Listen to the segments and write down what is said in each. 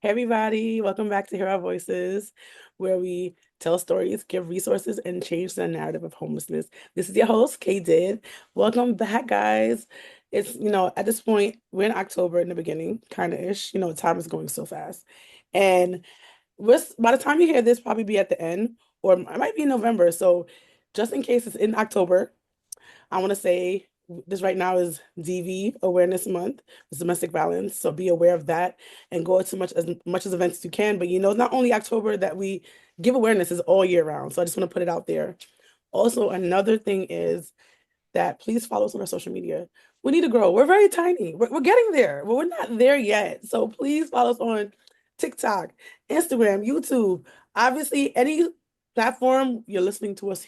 Hey everybody, welcome back to Hear Our Voices, where we tell stories, give resources, and change the narrative of homelessness. This is your host, Kay Did. Welcome back, guys. It's, at this point, we're in October in the beginning, kind of ish. Time is going so fast. And by the time you hear this, probably be at the end, or it might be in November. So just in case it's in October, I want to say this right now is DV Awareness Month, it's domestic violence. So be aware of that and go to much as events as you can. But it's not only October that we give awareness, is all year round. So I just want to put it out there. Also, another thing is that please follow us on our social media. We need to grow. We're very tiny. We're getting there, but we're not there yet. So please follow us on TikTok, Instagram, YouTube. Obviously, any platform you're listening to us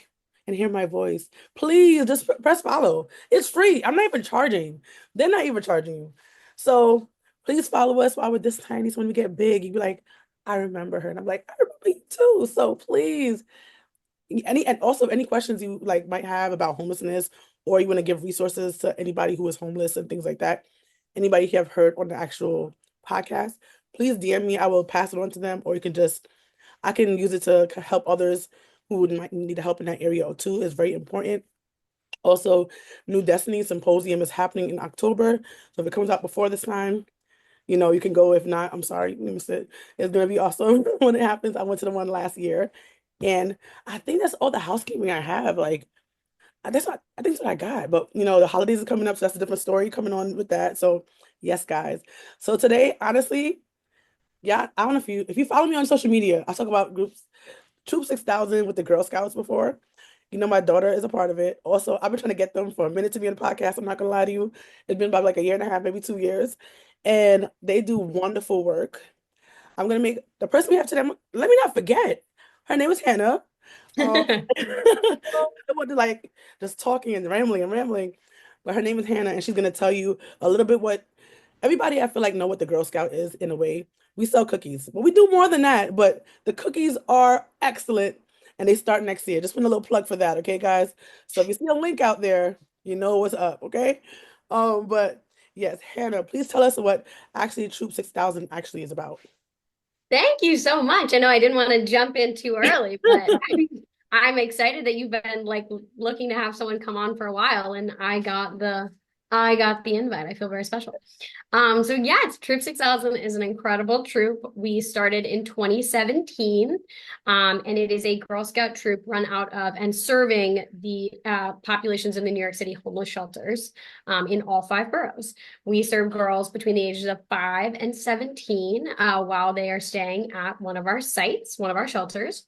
and hear my voice, please just press follow. It's free. I'm not even charging. They're not even charging you. So please follow us while we're this tiny. So when we get big, you'd be like, I remember her. And I'm like, I remember you too. So please, and also any questions you like might have about homelessness, or you want to give resources to anybody who is homeless and things like that. Anybody you have heard on the actual podcast, please DM me. I will pass it on to them, or I can use it to help others who might need help in that area too. Is very important. Also, New Destiny Symposium is happening in October. So if it comes out before this time, you can go. If not, I'm sorry, you missed it. It's gonna be awesome when it happens. I went to the one last year, and I think that's all the housekeeping I have. Like I think that's what I got. But the holidays are coming up, so that's a different story coming on with that. So yes, guys. So today, honestly, yeah, I don't know if you follow me on social media, I talk about groups, Troop 6000 with the Girl Scouts before. My daughter is a part of it. Also, I've been trying to get them for a minute to be on the podcast. I'm not gonna lie to you. It's been about like a year and a half, maybe 2 years. And they do wonderful work. I'm gonna make the person we have today, let me not forget. Her name is Hannah. I want to like just talking and rambling, but her name is Hannah, and she's gonna tell you a little bit what everybody I feel like know what the Girl Scout is in a way. We sell cookies, but we do more than that. But the cookies are excellent, and they start next year. Just put a little plug for that, okay, guys? So if you see a link out there, you know what's up, okay? But yes, Hannah, please tell us what actually Troop 6000 actually is about. Thank you so much. I know I didn't want to jump in too early, but I'm excited that you've been like looking to have someone come on for a while, and I got the invite. I feel very special. So yeah, it's Troop 6000 is an incredible troop. We started in 2017, and it is a Girl Scout troop run out of and serving the populations in the New York City homeless shelters in all five boroughs. We serve girls between the ages of 5 and 17 while they are staying at one of our sites, one of our shelters.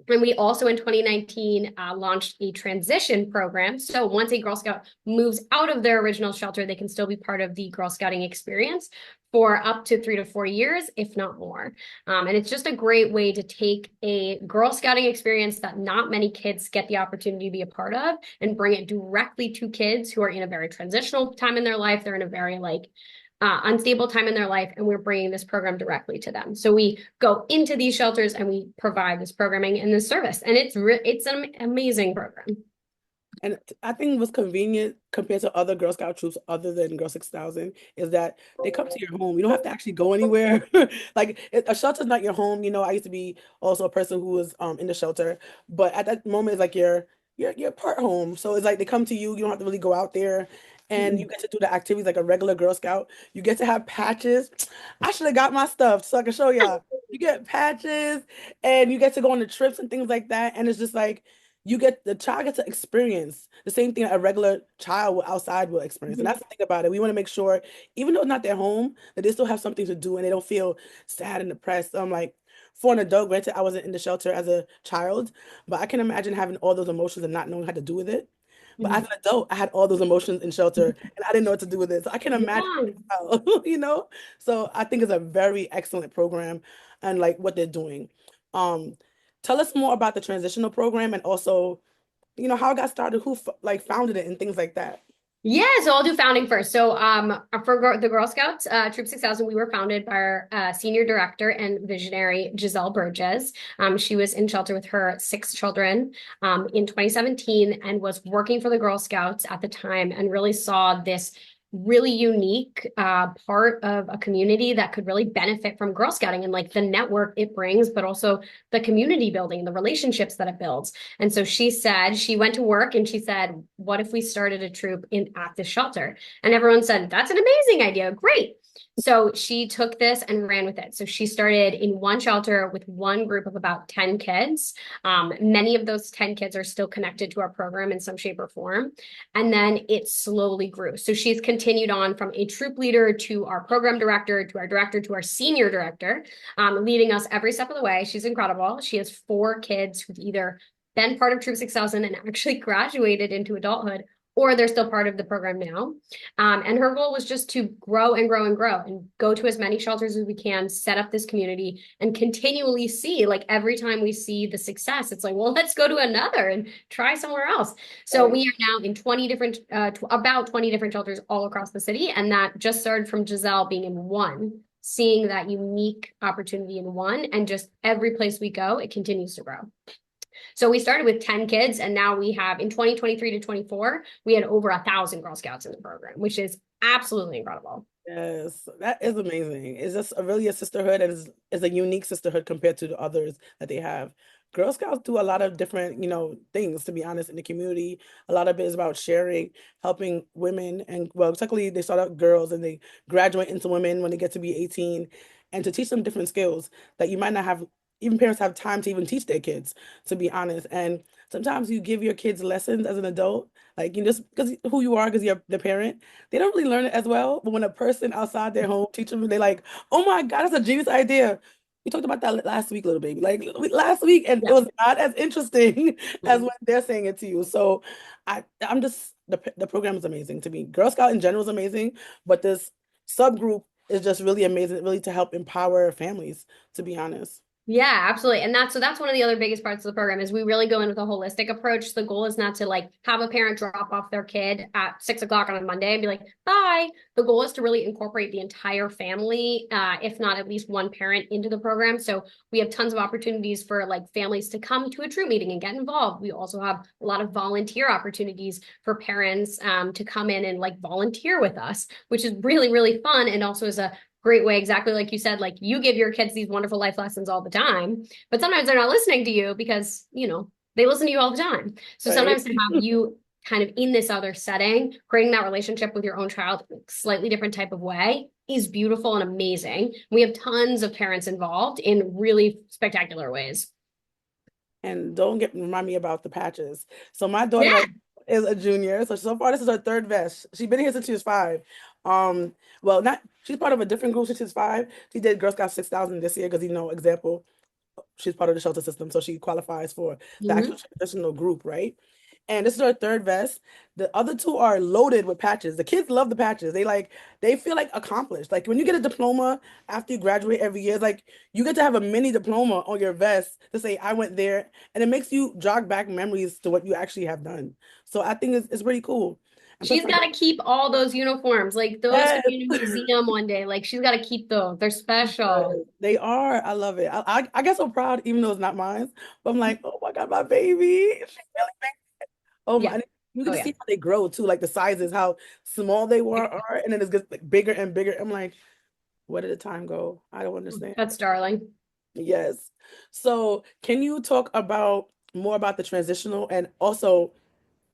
And we also in 2019 launched a transition program. So once a Girl Scout moves out of their original shelter, they can still be part of the Girl Scouting experience for up to 3 to 4 years, if not more. And it's just a great way to take a Girl Scouting experience that not many kids get the opportunity to be a part of and bring it directly to kids who are in a very transitional time in their life. They're in a very unstable time in their life, and we're bringing this program directly to them. So we go into these shelters and we provide this programming and this service, and it's an amazing program. And I think what's convenient compared to other Girl Scout troops other than Girl 6000 is that they come to your home. You don't have to actually go anywhere. Like a shelter's not your home. I used to be also a person who was in the shelter, but at that moment it's like your part home. So it's like they come to you. You don't have to really go out there. And you get to do the activities like a regular Girl Scout. You get to have patches. I should have got my stuff so I can show y'all. You get patches and you get to go on the trips and things like that. And it's just like the child gets to experience the same thing a regular child outside will experience. And that's the thing about it. We want to make sure, even though it's not their home, that they still have something to do and they don't feel sad and depressed. Like for an adult, granted, I wasn't in the shelter as a child, but I can imagine having all those emotions and not knowing how to do with it. But as an adult, I had all those emotions in shelter and I didn't know what to do with it. So I can imagine, Yeah. So I think it's a very excellent program and like what they're doing. Um, Tell us more about the transitional program and also, how it got started, who like founded it and things like that. Yeah, so I'll do founding first. So, for the Girl Scouts, Troop 6000, we were founded by our senior director and visionary Giselle Burgess. She was in shelter with her 6 children in 2017 and was working for the Girl Scouts at the time and really saw this really unique part of a community that could really benefit from Girl Scouting and like the network it brings, but also the community building, the relationships that it builds. And so she said, she went to work and she said, what if we started a troop at this shelter? And everyone said, that's an amazing idea. Great. So she took this and ran with it. So she started in one shelter with one group of about 10 kids. Many of those 10 kids are still connected to our program in some shape or form. And then it slowly grew. So she's continued on from a troop leader to our program director, to our director, to our senior director, leading us every step of the way. She's incredible. She has 4 kids who've either been part of Troop 6000 and actually graduated into adulthood, or they're still part of the program now. And her goal was just to grow and grow and grow and go to as many shelters as we can, set up this community and continually see, like every time we see the success, it's like, well, let's go to another and try somewhere else. So we are now in 20 different, about 20 different shelters all across the city. And that just started from Giselle being in one, seeing that unique opportunity in one, and just every place we go, it continues to grow. So we started with 10 kids, and now we have, in 2023 to 24, we had over 1,000 Girl Scouts in the program, which is absolutely incredible. Yes, that is amazing. It's just really a sisterhood, and is a unique sisterhood compared to the others that they have. Girl Scouts do a lot of different, things, to be honest, in the community. A lot of it is about sharing, helping women, and well, technically they start out girls and they graduate into women when they get to be 18, and to teach them different skills that you might not have, even parents have time to even teach their kids, to be honest. And sometimes you give your kids lessons as an adult, like you just because who you are, because you're the parent, they don't really learn it as well. But when a person outside their home teaches them, they're like, "Oh my God, that's a genius idea." We talked about that last week, little baby, like last week, and it Yeah. was not as interesting as when they're saying it to you. So, I'm just the program is amazing to me. Girl Scout in general is amazing, but this subgroup is just really amazing, really to help empower families, to be honest. Yeah, absolutely. And that's one of the other biggest parts of the program is we really go in with a holistic approach. The goal is not to like have a parent drop off their kid at 6 o'clock on a Monday and be like, bye. The goal is to really incorporate the entire family, if not at least one parent into the program. So we have tons of opportunities for like families to come to a troop meeting and get involved. We also have a lot of volunteer opportunities for parents to come in and like volunteer with us, which is really, really fun. And also is a great way, exactly like you said, like you give your kids these wonderful life lessons all the time, but sometimes they're not listening to you because, they listen to you all the time. So Right. sometimes to have you kind of in this other setting, creating that relationship with your own child, slightly different type of way is beautiful and amazing. We have tons of parents involved in really spectacular ways. And don't remind me about the patches. So my daughter Yeah. right now is a junior. So far this is her third vest. She's been here since she was 5. Well, not she's part of a different group since she's 5. She did Girl Scout 6,000 this year because example, she's part of the shelter system, so she qualifies for the actual Mhm. traditional group, right? And this is our third vest. The other two are loaded with patches. The kids love the patches. They feel like accomplished. Like when you get a diploma after you graduate every year, it's like you get to have a mini diploma on your vest to say I went there, and it makes you jog back memories to what you actually have done. So I think it's really cool. And plus She's my got to keep all those uniforms. Like those could yes. be in a museum one day. Like she's got to keep those. They're special. They are. I love it. I get so proud, even though it's not mine. But I'm like, oh my God, my baby. She really Oh Yeah. my, you get Oh to yeah. see how they grow too, like the sizes, how small they are, and then it gets like bigger and bigger. I'm like, where did the time go? I don't understand. That's darling. Yes. So can you talk about more about the transitional and also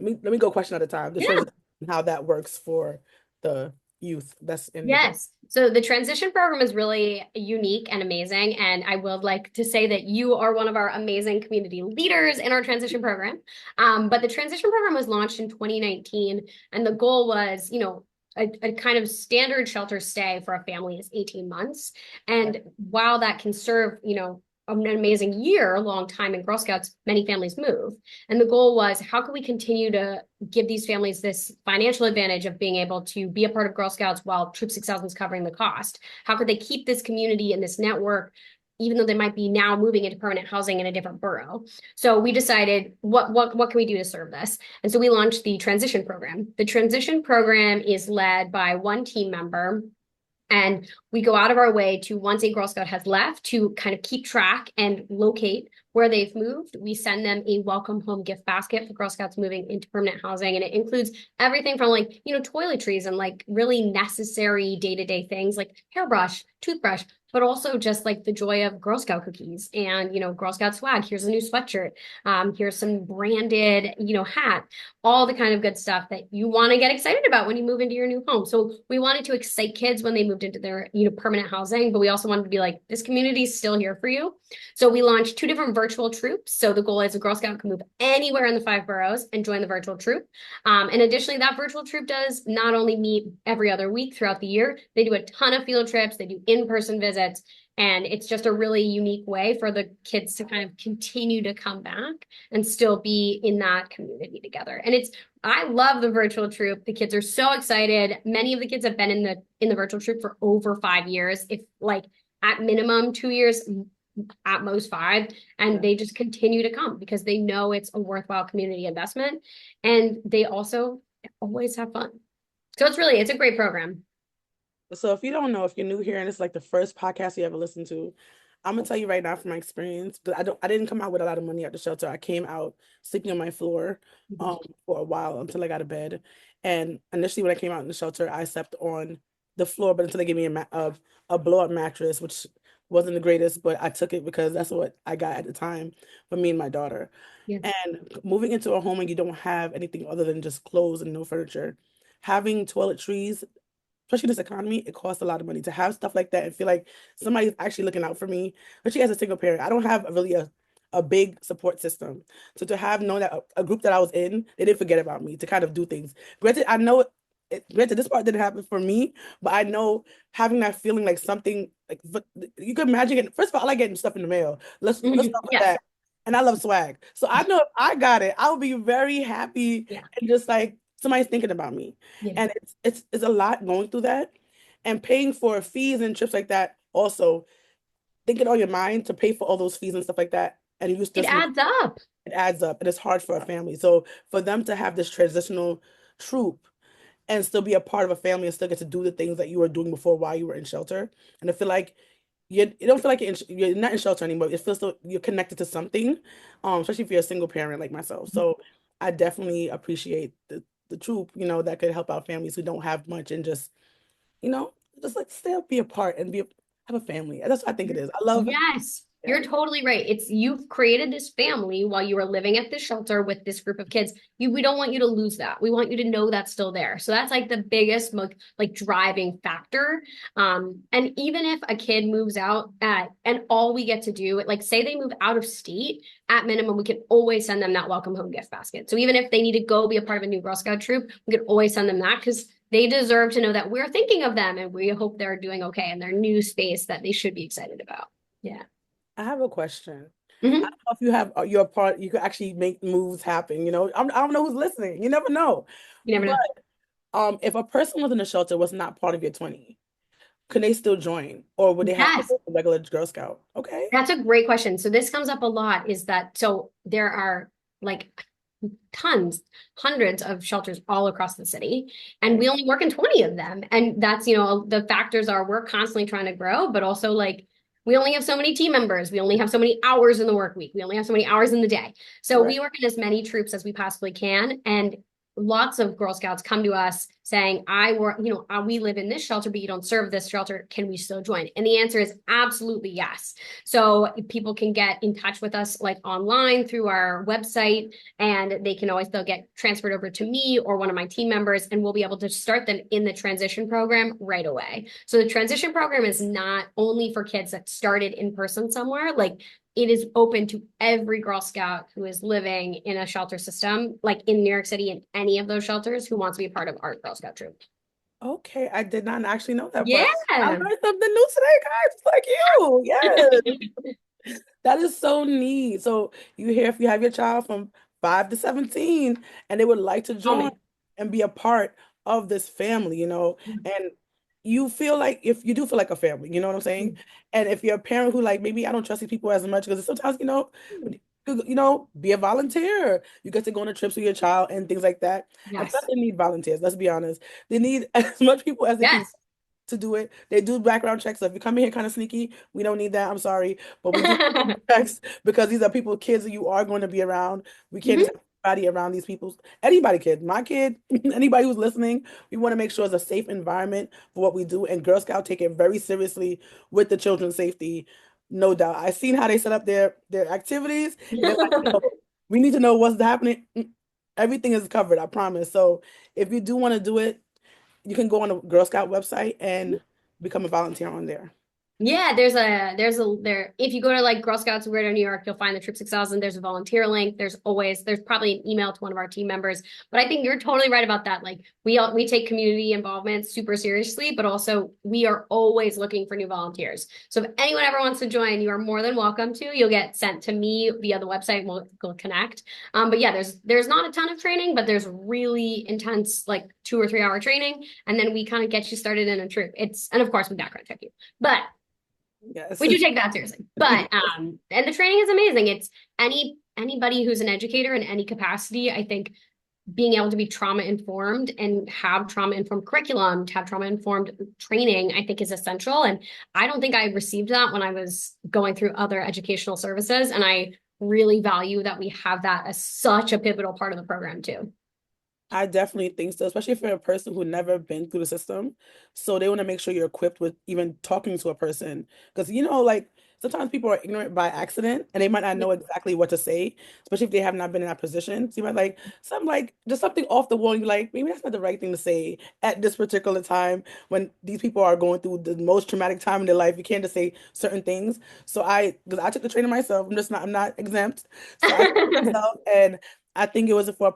let me go question at a time, the Yeah. transition, how that works for the youth that's in the program. Yes. So the transition program is really unique and amazing. And I would like to say that you are one of our amazing community leaders in our transition program. But the transition program was launched in 2019, and the goal was, a kind of standard shelter stay for a family is 18 months. And while that can serve, an amazing year, a long time in Girl Scouts, many families move. And the goal was, how can we continue to give these families this financial advantage of being able to be a part of Girl Scouts while Troop 6000 is covering the cost? How could they keep this community and this network, even though they might be now moving into permanent housing in a different borough? So we decided, what can we do to serve this? And so we launched the transition program. The transition program is led by one team member, and we go out of our way to, once a Girl Scout has left, to kind of keep track and locate where they've moved, we send them a welcome home gift basket for Girl Scouts moving into permanent housing. And it includes everything from like, toiletries and like really necessary day-to-day things like hairbrush, toothbrush, but also just like the joy of Girl Scout cookies and, Girl Scout swag. Here's a new sweatshirt. Here's some branded, hat, all the kind of good stuff that you want to get excited about when you move into your new home. So we wanted to excite kids when they moved into their, permanent housing, but we also wanted to be like, this community is still here for you. So we launched 2 different virtual troops. So the goal is a Girl Scout can move anywhere in the 5 boroughs and join the virtual troop. And additionally, that virtual troop does not only meet every other week throughout the year, they do a ton of field trips, they do in-person visits, and it's just a really unique way for the kids to kind of continue to come back and still be in that community together. And I love the virtual troop. The kids are so excited. Many of the kids have been in the virtual troop for over 5 years, if like at minimum 2 years, at most 5, and they just continue to come because they know it's a worthwhile community investment, and they also always have fun. So it's a great program. So if you don't know, if you're new here and it's like the first podcast you ever listened to, I'm gonna tell you right now from my experience, but I didn't come out with a lot of money at the shelter. I came out sleeping on my floor for a while until I got a bed. And initially when I came out in the shelter, I slept on the floor, but until they gave me a blow-up mattress, which wasn't the greatest, but I took it because that's what I got at the time for me and my daughter. Yeah. And moving into a home and you don't have anything other than just clothes and no furniture, having toiletries, especially this economy, it costs a lot of money to have stuff like that and feel like somebody's actually looking out for me. Especially as a single parent, I don't have really a big support system. So to have known that a group that I was in, they didn't forget about me to kind of do things. Granted, I know granted this part didn't happen for me, but I know having that feeling like something like you could imagine it. First of all, I like getting stuff in the mail. Let's start with Yes. that. And I love swag. So I know if I got it, I'll be very happy Yeah. and just like somebody's thinking about me. Yeah. And it's a lot going through that. And paying for fees and trips like that, also thinking on your mind to pay for all those fees and stuff like that. And you It just adds up. it adds up and it's hard for a family. So for them to have this transitional troop and still be a part of a family and still get to do the things that you were doing before while you were in shelter. And I feel like you don't feel like you're not in shelter anymore. It feels so you're connected to something, especially if you're a single parent like myself. So I definitely appreciate the troop, that could help out families who don't have much and you know, just like still be a part and have a family. That's what I think it is. I love, Yes, yeah. you're totally right. You've created this family while you were living at the shelter with this group of kids. We don't want you to lose that. We want you to know that's still there. So that's like the biggest like driving factor. And even if a kid moves out and all we get to do, like say they move out of state, at minimum, we can always send them that welcome home gift basket. So even if they need to go be a part of a new Girl Scout troop, we could always send them that because they deserve to know that we're thinking of them and we hope they're doing okay in their new space that they should be excited about. Yeah. I have a question. I Hmm. don't know if you have your part, you could actually make moves happen. I don't know who's listening. You never know. You never But know. if a person was in a shelter was not part of your 20, can they still join? Or would they have to Yes, go to regular Girl Scout? Okay. that's a great question. So this comes up a lot is that so there are like tons, hundreds of shelters all across the city, and Right. we only work in 20 of them. And that's, the factors are we're constantly trying to grow, but also like we only have so many team members. We only have so many hours in the work week. We only have so many hours in the day. So Right. we work in as many troops as we possibly can. And lots of Girl Scouts come to us saying, we live in this shelter, but you don't serve this shelter. Can we still join? And the answer is absolutely yes. So people can get in touch with us like online through our website, and they'll get transferred over to me or one of my team members, and we'll be able to start them in the transition program right away. So the transition program is not only for kids that started in person somewhere, like it is open to every Girl Scout who is living in a shelter system, like in New York City, in any of those shelters, who wants to be a part of our Girl Scout troop. Okay. I did not actually know that part. I Yeah. learned something new today, guys, just like you. Yes. That is so neat. So you hear if you have your child from 5 to 17 and they would like to Call join me. and be a part of this family, and you feel like if you do feel like a family, you know what I'm saying? And if you're a parent who like maybe I don't trust these people as much because sometimes, be a volunteer. You get to go on a trips with your child and things like that. And plus Yes. they need volunteers, let's be honest. They need as much people as they can. Yes. to do it. They do background checks. So if you come in here kind of sneaky, we don't need that. I'm sorry. But we do checks because these are people, kids that you are going to be around. We can't just Mhm. have anybody around these people. Anybody, kid, my kid, anybody who's listening, we want to make sure it's a safe environment for what we do. And Girl Scout take it very seriously with the children's safety, no doubt. I've seen how they set up their activities, and they're like, no, we need to know what's happening. Everything is covered, I promise. So if you do want to do it, you can go on the Girl Scout website and become a volunteer on there. Yeah, there if you go to like Girl Scouts of Greater New York, you'll find the Troop 6000. There's a volunteer link. There's probably an email to one of our team members. But I think you're totally right about that. Like we take community involvement super seriously, but also we are always looking for new volunteers. So if anyone ever wants to join, you are more than welcome to. You'll get sent to me via the website. We'll connect. But yeah, there's not a ton of training, but there's really intense like 2 or 3 hour training, and then we kind of get you started in a troop. And of course we background check you. But Yes. we do take that seriously. But and the training is amazing. It's anybody who's an educator in any capacity, I think being able to be trauma informed and have trauma informed curriculum, to have trauma informed training, I think is essential. And I don't think I received that when I was going through other educational services. And I really value that we have that as such a pivotal part of the program too. I definitely think so, especially if you're a person who never been through the system. So they want to make sure you're equipped with even talking to a person. Because, like sometimes people are ignorant by accident and they might not know exactly what to say, especially if they have not been in that position. So you might like just something off the wall. And you're like, maybe that's not the right thing to say at this particular time when these people are going through the most traumatic time in their life. You can't just say certain things. Because I took the training myself, I'm not exempt. So I took it myself, and I think it was for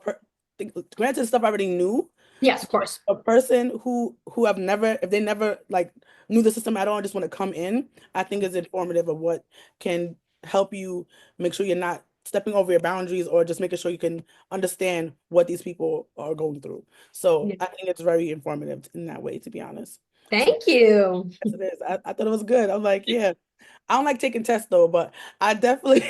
granted stuff I already knew. Yes, of course. A person who have never, if they never like knew the system at all and just want to come in, I think is informative of what can help you make sure you're not stepping over your boundaries or just making sure you can understand what these people are going through. So Yeah. I think it's very informative in that way, to be honest. So Thank you. yes, it is. I thought it was good. I was like, yeah, I don't like taking tests though, but I definitely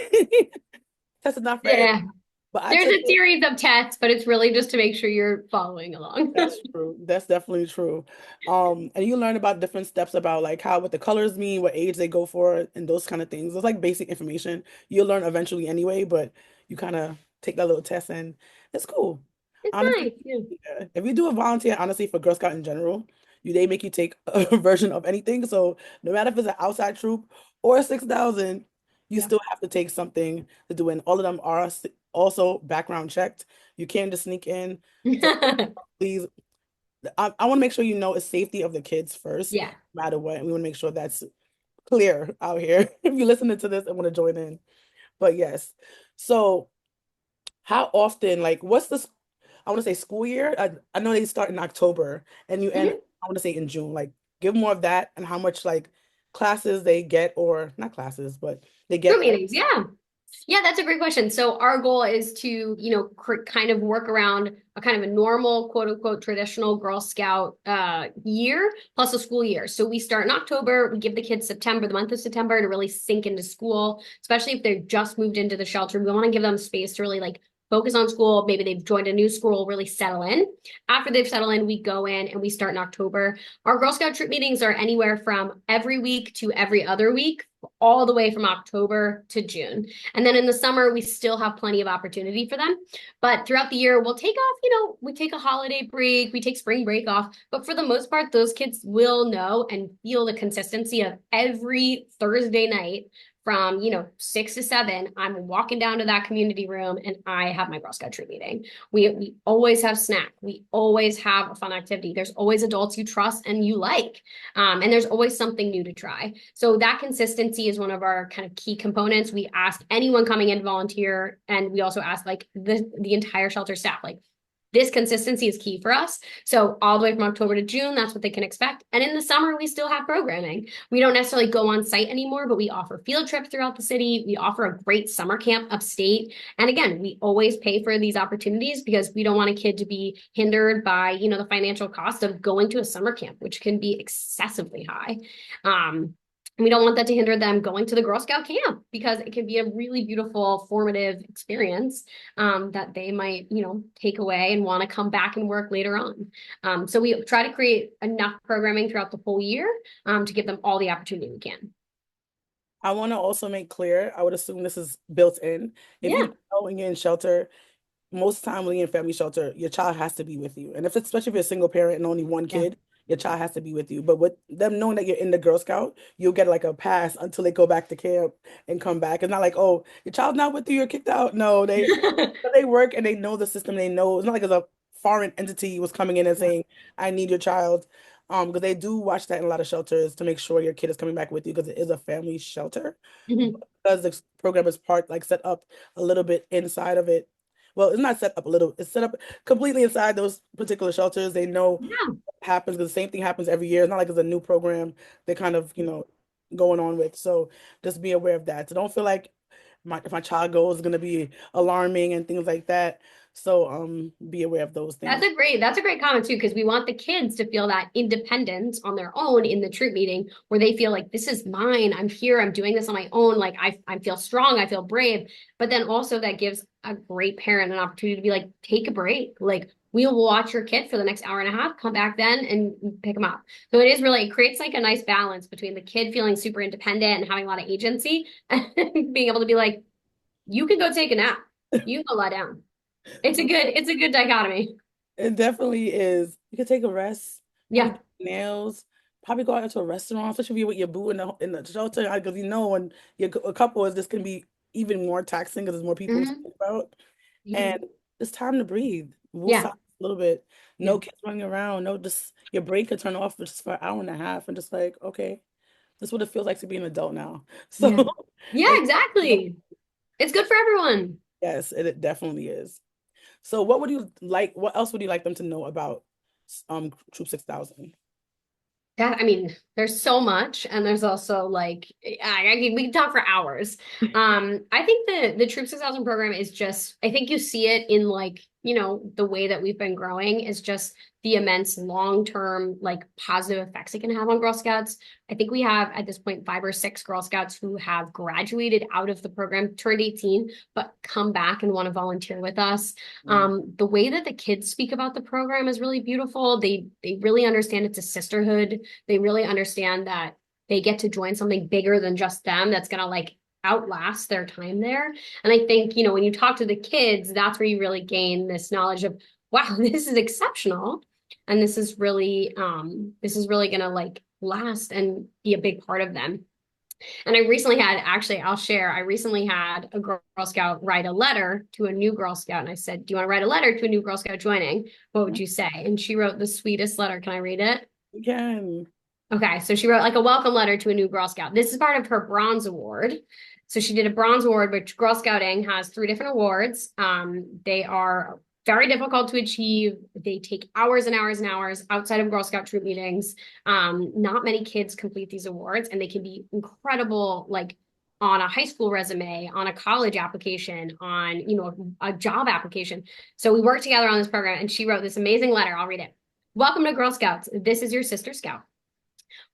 test is not for everyone. Yeah. But I There's took a it. series of tests, but it's really just to make sure you're following along. That's true. That's definitely true. And you learn about different steps about like what the colors mean, what age they go for, and those kind of things. It's like basic information. You'll learn eventually anyway, but you kind of take that little test and it's cool. It's Honestly, nice. Yeah. yeah. If you do a volunteer, honestly, for Girl Scout in general, they make you take a version of anything. So no matter if it's an outside troop or 6,000, you Yeah. still have to take something to do. And all of them are also background checked. You can't just sneak in. So please, I want to make sure it's safety of the kids first, Yeah. no matter what. And we want to make sure that's clear out here. If you're listening to this and want to join in. But yes. So how often, like, what's the, I want to say school year? I know they start in October and you end, Mhm. I want to say in June. Like, give more of that and how much, like, classes they get, or not classes, but they Group get. meetings. Yeah. Yeah, that's a great question. So our goal is to, kind of work around a kind of a normal, quote unquote, traditional Girl Scout year plus a school year. So we start in October. We give the kids September, the month of September, to really sink into school, especially if they've just moved into the shelter. We want to give them space to really like focus on school. Maybe they've joined a new school, really settle in. After they've settled in, we go in and we start in October. Our Girl Scout troop meetings are anywhere from every week to every other week, all the way from October to June. And then in the summer, we still have plenty of opportunity for them. But throughout the year, we'll take off, we take a holiday break, we take spring break off. But for the most part, those kids will know and feel the consistency of every Thursday night from, 6 to 7, I'm walking down to that community room and I have my Girl Scout troop meeting. We always have snack. We always have a fun activity. There's always adults you trust and you like. And there's always something new to try. So that consistency is one of our kind of key components. We ask anyone coming in to volunteer, and we also ask like the entire shelter staff, like this consistency is key for us. So all the way from October to June, that's what they can expect. And in the summer, we still have programming. We don't necessarily go on site anymore, but we offer field trips throughout the city. We offer a great summer camp upstate. And again, we always pay for these opportunities because we don't want a kid to be hindered by, the financial cost of going to a summer camp, which can be excessively high. And we don't want that to hinder them going to the Girl Scout camp because it can be a really beautiful, formative experience that they might, take away and want to come back and work later on. So we try to create enough programming throughout the whole year to give them all the opportunity we can. I want to also make clear, I would assume this is built in. If you Yeah. know when you're in shelter, most of the time when you're in family shelter, your child has to be with you. And if it's, especially if you're a single parent and only one Yeah. kid, your child has to be with you. But with them knowing that you're in the Girl Scout, you'll get like a pass until they go back to camp and come back. It's not like, oh, your child's not with you, you're kicked out. No, they work and they know the system. They know it's not like it's a foreign entity was coming in and Yeah. saying, I need your child. Because they do watch that in a lot of shelters to make sure your kid is coming back with you because it is a family shelter. Mhm. Because the program is part like set up a little bit inside of it. Well, it's not set up a little, it's set up completely inside those particular shelters. They know Yeah. what happens because the same thing happens every year. It's not like it's a new program they kind of, going on with. So just be aware of that. So don't feel like if my child goes, it's gonna be alarming and things like that. So be aware of those things. That's a great comment too, because we want the kids to feel that independence on their own in the troop meeting where they feel like this is mine. I'm here. I'm doing this on my own. Like I feel strong. I feel brave. But then also that gives a great parent an opportunity to be like, take a break. Like we will watch your kid for the next hour and a half, come back then and pick them up. So it creates like a nice balance between the kid feeling super independent and having a lot of agency and being able to be like, you can go take a nap. You can go lie down. It's a good dichotomy. It definitely is. You can take a rest, probably Yeah. do nails, probably go out to a restaurant, especially if you're with your boo in the shelter, because when you're a couple is this can be even more taxing because there's more people to Hmm. think about. Yeah. And it's time to breathe. We'll Yeah. stop a little bit. Yeah. No kids running around. No, just your brain could turn off for just for an hour and a half and just like, okay, this is what it feels like to be an adult now. So Yeah. Yeah, it, exactly. It's good for everyone. yes, it definitely is. So what would you like? What else would you like them to know about Troop 6000? I mean, there's so much, and there's also like we can talk for hours. I think the Troop 6000 program is just, I think you see it in like, the way that we've been growing is just the immense long-term like positive effects it can have on Girl Scouts. I think we have at this point 5 or 6 Girl Scouts who have graduated out of the program, turned 18, but come back and want to volunteer with us. The way that the kids speak about the program is really beautiful. They really understand it's a sisterhood. They really understand that they get to join something bigger than just them that's gonna like outlast their time there. And I think, when you talk to the kids, that's where you really gain this knowledge of, wow, this is exceptional. And this is really gonna like last and be a big part of them. And I recently had, actually, I'll share, I recently had a Girl Scout write a letter to a new Girl Scout. And I said, do you want to write a letter to a new Girl Scout joining? What would you say? And she wrote the sweetest letter. Can I read it? Again, Okay, so she wrote like a welcome letter to a new Girl Scout. This is part of her bronze award. So she did a bronze award, which Girl Scouting has 3 different awards. They are very difficult to achieve. They take hours and hours and hours outside of Girl Scout troop meetings. Not many kids complete these awards, and they can be incredible, like on a high school resume, on a college application, on a job application. So we worked together on this program, and she wrote this amazing letter. I'll read it. Welcome to Girl Scouts. This is your sister scout.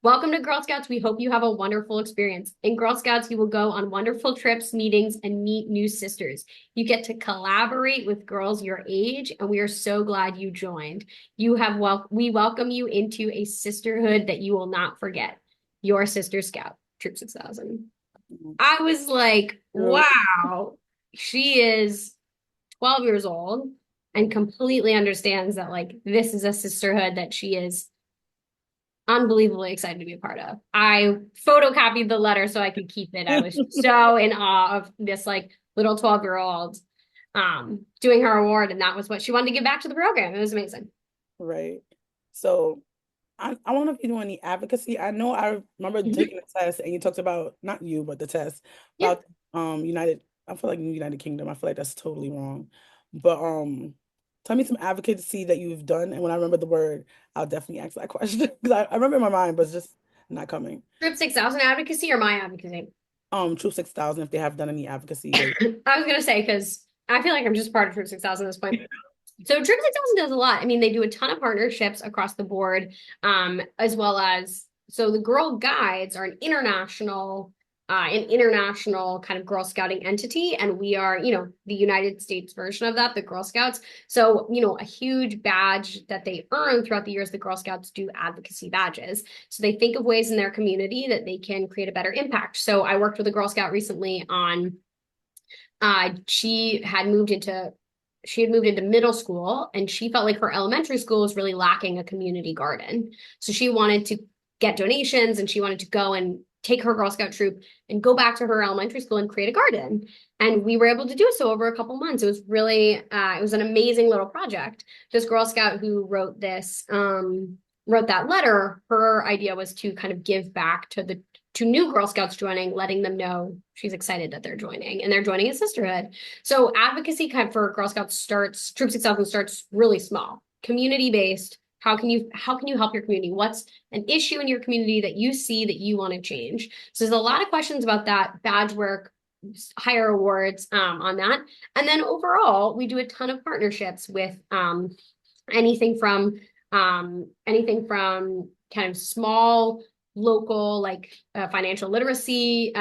Welcome to Girl Scouts. We hope you have a wonderful experience. In Girl Scouts, you will go on wonderful trips, meetings, and meet new sisters. You get to collaborate with girls your age, and we are so glad you joined. We welcome you into a sisterhood that you will not forget. Your sister scout, Troop 6000. I was like, girl, wow, she is 12 years old and completely understands that like this is a sisterhood that she is unbelievably excited to be a part of. I photocopied the letter so I could keep it. I was so in awe of this like little 12-year-old doing her award, and that was what she wanted to give back to the program. It was amazing. right? So I don't know if you do any advocacy. I know I remember Mhm. taking the test and you talked about not you, but the test Yeah. about United. I feel like United Kingdom. I feel like that's totally wrong. But tell me some advocacy that you've done. And when I remember the word, I'll definitely ask that question. Because I remember in my mind, but it's just not coming. Group 6000 advocacy or my advocacy? Troop 6000, if they have done any advocacy or I was going to say, because I feel like I'm just part of Troop 6000 at this point. So Trip 6000 does a lot. I mean, they do a ton of partnerships across the board, as well as so the Girl Guides are an international kind of Girl Scouting entity, and we are, the United States version of that, the Girl Scouts. So, a huge badge that they earn throughout the years, the Girl Scouts do advocacy badges. So they think of ways in their community that they can create a better impact. So I worked with a Girl Scout recently on, she had moved into middle school, and she felt like her elementary school was really lacking a community garden. So she wanted to get donations, and she wanted to go and take her Girl Scout troop and go back to her elementary school and create a garden. And we were able to do so over a couple months. It was really, it was an amazing little project. This Girl Scout who wrote that letter, her idea was to kind of give back to new Girl Scouts joining, letting them know she's excited that they're joining, and they're joining a sisterhood. So advocacy kind of for Girl Scouts Troop 6000 starts really small, community-based. How can you help your community? What's an issue in your community that you see that you want to change? So there's a lot of questions about that, badge work, higher awards on that. And then overall, we do a ton of partnerships with anything from kind of small local like financial literacy,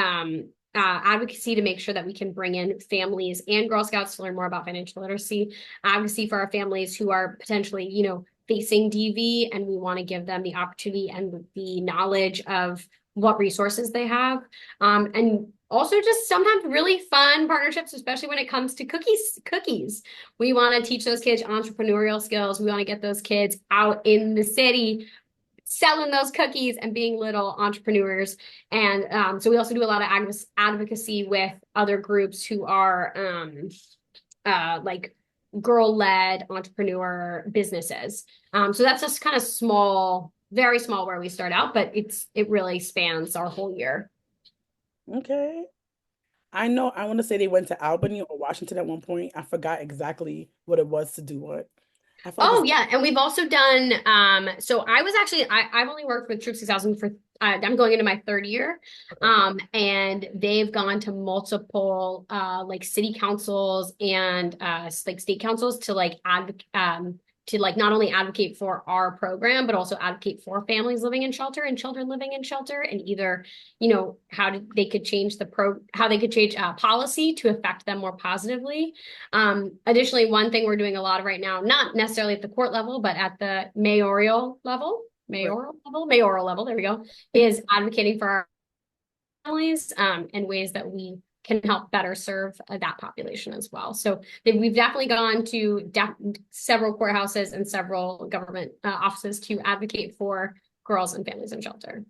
advocacy to make sure that we can bring in families and Girl Scouts to learn more about financial literacy, advocacy for our families who are potentially, facing DV, and we want to give them the opportunity and the knowledge of what resources they have. And also just sometimes really fun partnerships, especially when it comes to cookies. We want to teach those kids entrepreneurial skills. We want to get those kids out in the city selling those cookies and being little entrepreneurs. And so we also do a lot of advocacy with other groups who are like girl-led entrepreneur businesses. So that's just kind of small, very small where we start out, but it really spans our whole year. Okay. I know I want to say they went to Albany or Washington at one point. I forgot exactly what it was to do what. I feel like Oh it's yeah, and we've also done so I was actually I've only worked with Troop 6000 for I'm going into my third year. okay. And they've gone to multiple like city councils and like state councils to like not only advocate for our program, but also advocate for families living in shelter and children living in shelter, and either, they could change policy to affect them more positively. Additionally, one thing we're doing a lot of right now, not necessarily at the court level, but at the Right. mayoral level, there we go, is advocating for our families and ways that we can help better serve that population as well. So we've definitely gone to several courthouses and several government offices to advocate for girls and families in shelter.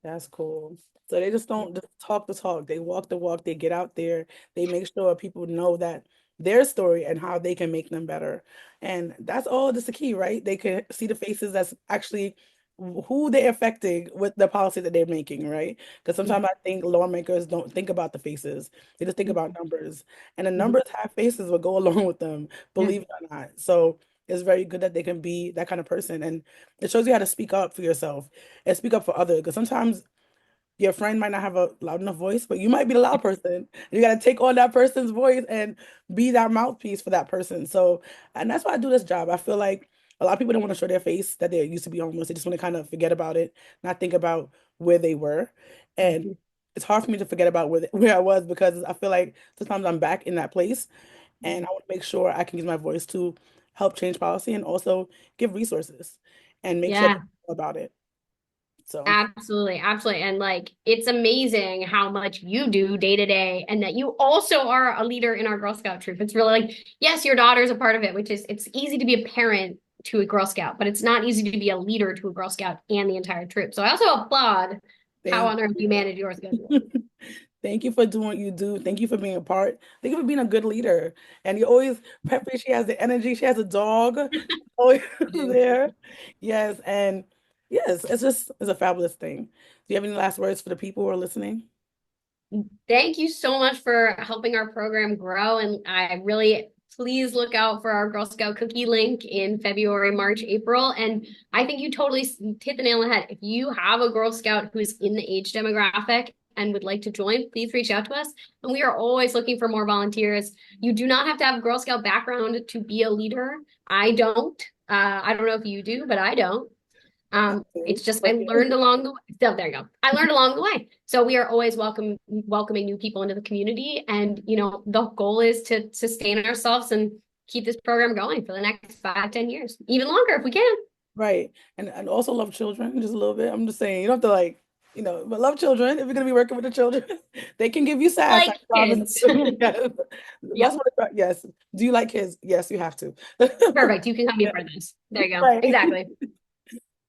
That's cool. So they just don't just talk the talk. They walk the walk. They get out there. They make sure people know that their story and how they can make them better. And that's all just the key, right? They can see the faces that's actually who they're affecting with the policy that they're making, right? Because sometimes I think lawmakers don't think about the faces. They just think about numbers. And the numbers have faces will go along with them, Yeah. believe it or not. So it's very good that they can be that kind of person. And it shows you how to speak up for yourself and speak up for others. Because sometimes your friend might not have a loud enough voice, but you might be the loud person. You got to take on that person's voice and be that mouthpiece for that person. So, and that's why I do this job. I feel like a lot of people don't want to show their face that they used to be homeless. They just want to kind of forget about it, not think about where they were. And it's hard for me to forget about where I was because I feel like sometimes I'm back in that place and I want to make sure I can use my voice to help change policy and also give resources and make sure they Yeah. know about it. So. Absolutely, absolutely. And like it's amazing how much you do day to day and that you also are a leader in our Girl Scout troop. It's really like, yes, your daughter's a part of it, which is it's easy to be a parent to a Girl Scout, but it's not easy to be a leader to a Girl Scout and the entire troop. So I also applaud how Thank on earth you you. manage your schedule. Thank you for doing what you do. Thank you for being a part. Thank you for being a good leader. And you always, Peppy, she has the energy. She has a dog always there. Yes. And yes, it's a fabulous thing. Do you have any last words for the people who are listening? Thank you so much for helping our program grow. And I really, please look out for our Girl Scout cookie link in February, March, April. And I think you totally hit the nail on the head. If you have a Girl Scout who's in the age demographic and would like to join, please reach out to us. And we are always looking for more volunteers. You do not have to have a Girl Scout background to be a leader. I don't. I don't know if you do, but I don't. It's just I But learned along the way. So there you go. I learned along the way. So we are always welcoming new people into the community. And the goal is to sustain ourselves and keep this program going for the next 5, 10 years, even longer if we can. right. And also love children just a little bit. I'm just saying, you don't have to like, but love children. If you're gonna be working with the children, they can give you sass, I Like promise. kids. Yes. That's Yep. what yes. Do you like kids? Yes, you have to. Perfect. You can come in Yeah. for this. There you go. Right. Exactly.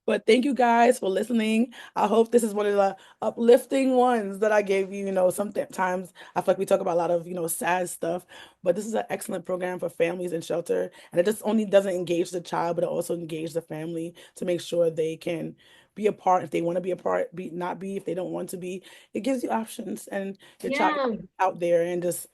But thank you guys for listening. I hope this is one of the uplifting ones that I gave you. Sometimes I feel like we talk about a lot of, sad stuff, but this is an excellent program for families in shelter. And it just only doesn't engage the child, but it also engages the family to make sure they can be a part if they want to be a part, be not be if they don't want to be. It gives you options and your child Yeah. out there and just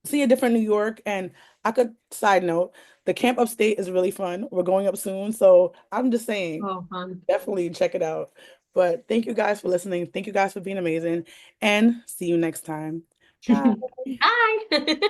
see a different New York. And I could side note, the camp upstate is really fun. We're going up soon. So I'm just saying, Oh, fun. definitely check it out. But thank you guys for listening. Thank you guys for being amazing. And see you next time. Bye. Bye.